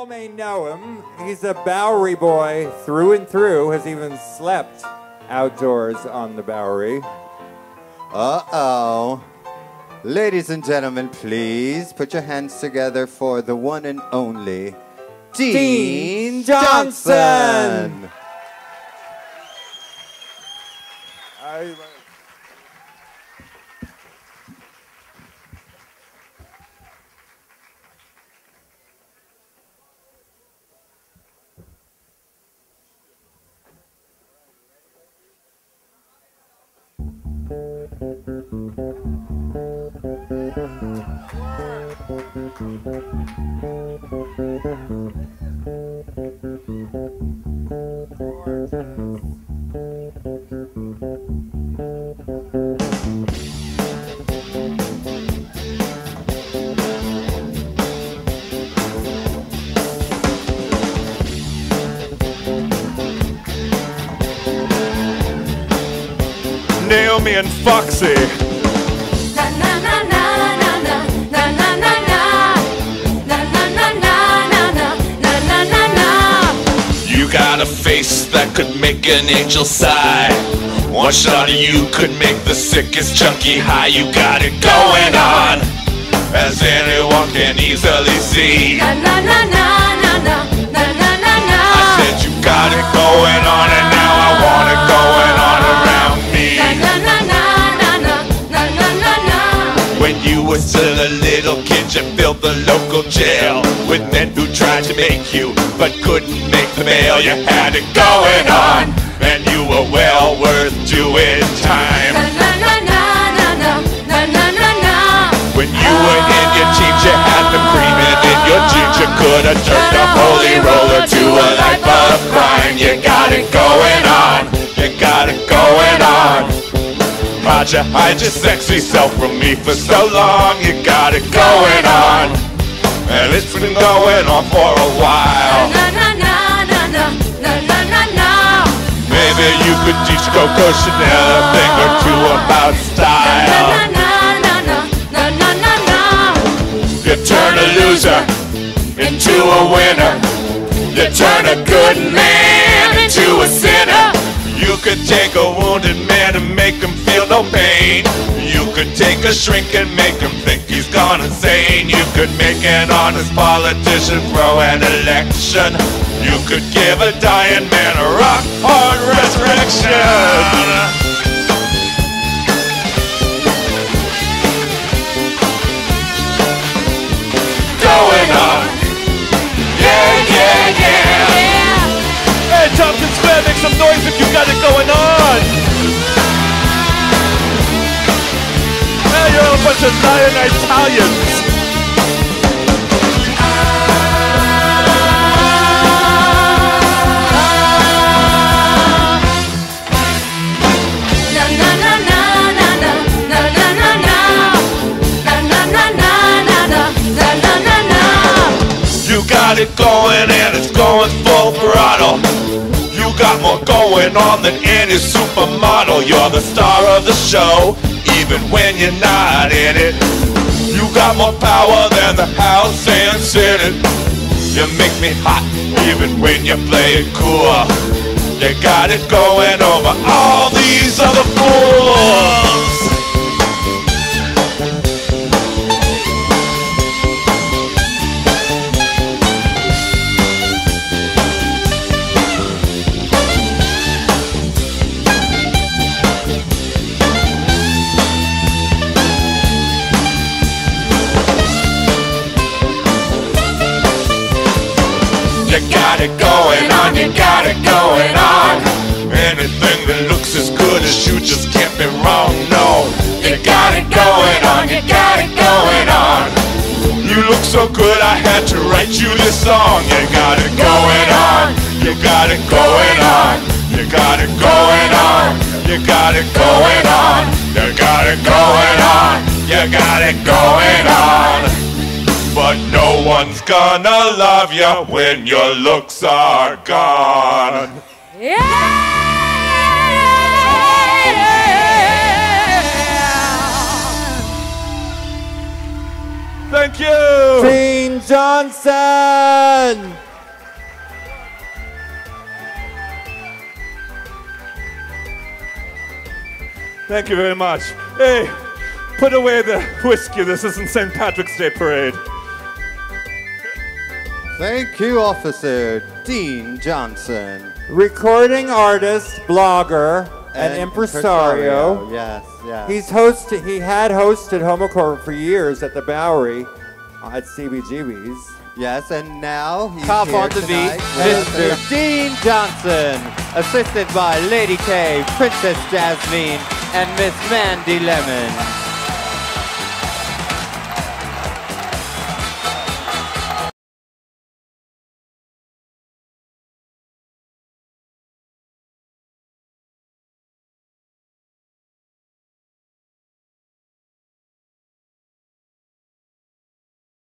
all may know him. He's a Bowery boy through and through, has even slept outdoors on the Bowery. Uh-oh. Ladies and gentlemen, please put your hands together for the one and only Dean Johnson. Naomi and Foxy. Na na na na na na na na na na na na na na na na. You got a face that could make an angel sigh. One shot of you could make the sickest junkie high. You got it going on, as anyone can easily see. Na na na na na na na na na. I said you got it going on, and now I want it going on around me. Na na na na na na na na na. When you were still a little kid, you filled the local jail with men who tried to make you, but couldn't make the mail. You had it going on, and you were well worth doing time. Na na na na na na na na na. When you were in your teens, you had the cream in your jeans. You could have turned a holy roller to a life of crime. You got it going on, you got it going on. Why'd you hide your sexy self from me for so long? You got it going on, and it's been going on for a while. Na na na na na na na na na. Maybe you could teach Coco Chanel a thing or two about style. Na na na na na na na na. You turn a loser into a winner. You turn a good man into a sinner. You could take a wounded man and make him feel no pain. You could take a shrink and make him think he's gone insane. You could make an honest politician throw an election. You could give a dying man a rock hard resurrection. Going on. Yeah, yeah, yeah. Hey, Tompkins Square, make some noise if you got it going on. Hey, you're a bunch of lying Italians. You got it going and it's going full throttle. You got more going on than any supermodel. You're the star of the show, even when you're not in it. You got more power than the House and Senate. You make me hot, even when you play it cool. You got it going over all these other fools. You got it going on, you got it going on. Anything that looks as good as you just can't be wrong, no. You got it going on, you got it going on. You look so good I had to write you this song. You got it going on, you got it going on. You got it going on, you got it going on. You got it going on, you got it going on. But no one's gonna love you when your looks are gone. Yeah! Thank you. Dean Johnson. Thank you very much. Hey, put away the whiskey. This isn't St. Patrick's Day parade. Thank you, Officer Dean Johnson. Recording artist, blogger, and impresario. Yes, yes. He had hosted Homocore for years at the Bowery at CBGB's. Yes, and now he's Top here on the beat, tonight. Mr. Dean Johnson, assisted by Lady K, Princess Jasmin, and Miss Mandy Lemons.